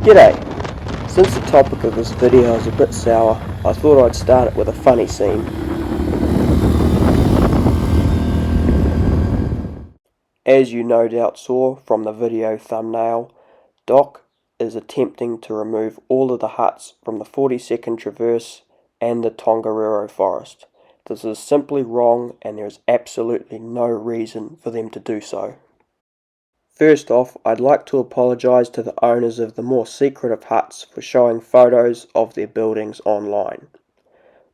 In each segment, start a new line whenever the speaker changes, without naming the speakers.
G'day! Since the topic of this video is a bit sour, I thought I'd start it with a funny scene. As you no doubt saw from the video thumbnail, Doc is attempting to remove all of the huts from the 42nd Traverse and the Tongariro Forest. This is simply wrong and there is absolutely no reason for them to do so. First off, I'd like to apologise to the owners of the more secretive huts for showing photos of their buildings online.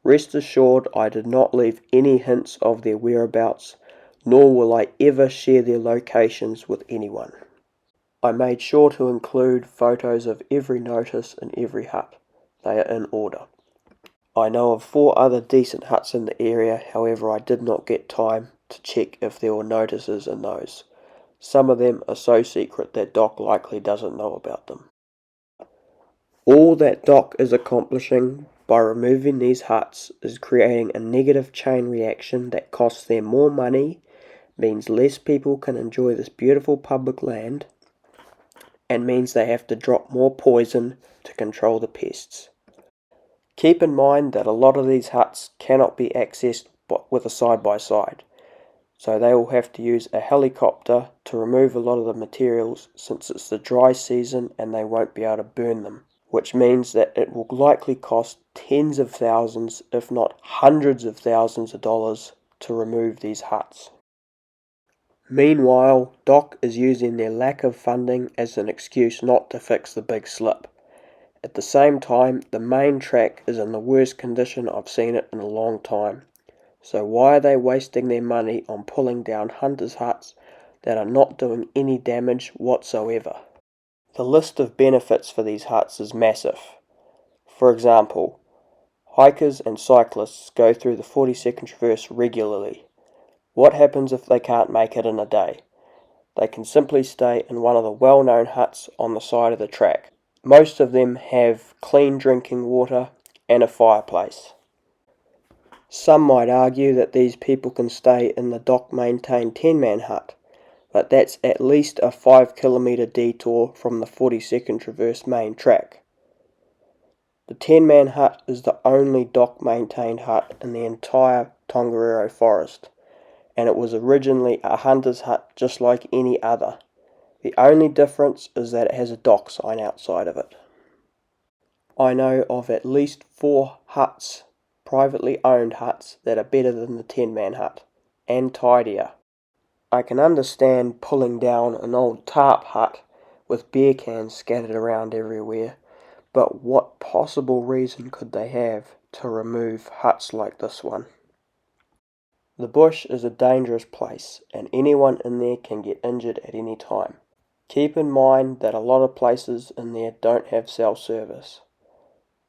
Rest assured, I did not leave any hints of their whereabouts, nor will I ever share their locations with anyone. I made sure to include photos of every notice in every hut. They are in order. I know of 4 other decent huts in the area, however I did not get time to check if there were notices in those. Some of them are so secret that Doc likely doesn't know about them. All that Doc is accomplishing by removing these huts is creating a negative chain reaction that costs them more money, means less people can enjoy this beautiful public land, and means they have to drop more poison to control the pests. Keep in mind that a lot of these huts cannot be accessed with a side-by-side. So they will have to use a helicopter to remove a lot of the materials since it's the dry season and they won't be able to burn them, which means that it will likely cost tens of thousands, if not hundreds of thousands of dollars to remove these huts. Meanwhile, Doc is using their lack of funding as an excuse not to fix the big slip. At the same time, the main track is in the worst condition I've seen it in a long time. So why are they wasting their money on pulling down hunters' huts that are not doing any damage whatsoever? The list of benefits for these huts is massive. For example, hikers and cyclists go through the 42nd Traverse regularly. What happens if they can't make it in a day? They can simply stay in one of the well-known huts on the side of the track. Most of them have clean drinking water and a fireplace. Some might argue that these people can stay in the Doc-maintained 10-man hut, but that's at least a 5-kilometre detour from the 42nd Traverse main track. The 10-man hut is the only Doc-maintained hut in the entire Tongariro Forest, and it was originally a hunter's hut just like any other. The only difference is that it has a Doc sign outside of it. I know of at least 4 huts, privately owned huts, that are better than the 10-man hut, and tidier. I can understand pulling down an old tarp hut with beer cans scattered around everywhere, but what possible reason could they have to remove huts like this one? The bush is a dangerous place, and anyone in there can get injured at any time. Keep in mind that a lot of places in there don't have cell service.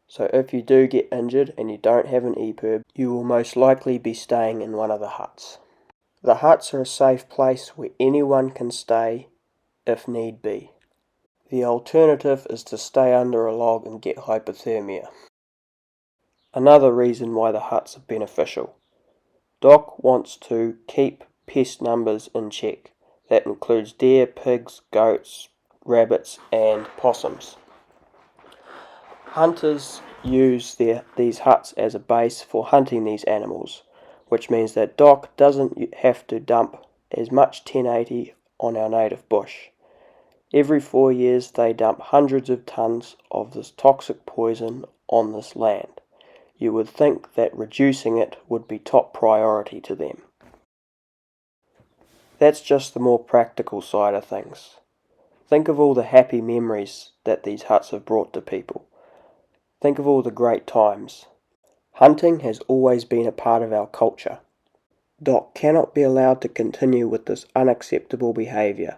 So if you do get injured and you don't have an EPIRB, you will most likely be staying in one of the huts. The huts are a safe place where anyone can stay if need be. The alternative is to stay under a log and get hypothermia. Another reason why the huts are beneficial. Doc wants to keep pest numbers in check. That includes deer, pigs, goats, rabbits and possums. Hunters use these huts as a base for hunting these animals, which means that Doc doesn't have to dump as much 1080 on our native bush. Every 4 years they dump hundreds of tons of this toxic poison on this land. You would think that reducing it would be top priority to them. That's just the more practical side of things. Think of all the happy memories that these huts have brought to people. Think of all the great times. Hunting has always been a part of our culture. Doc cannot be allowed to continue with this unacceptable behaviour.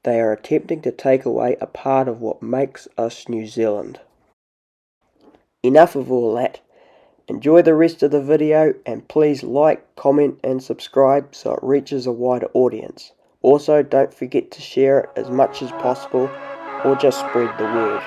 They are attempting to take away a part of what makes us New Zealand. Enough of all that. Enjoy the rest of the video and please like, comment and subscribe so it reaches a wider audience. Also, don't forget to share it as much as possible or just spread the word.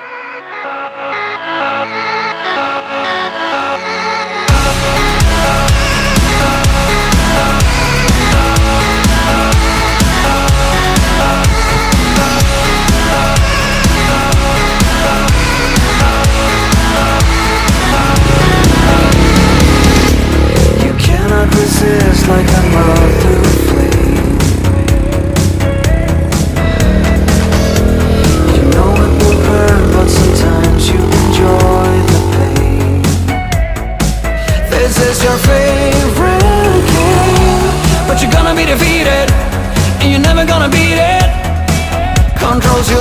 controls your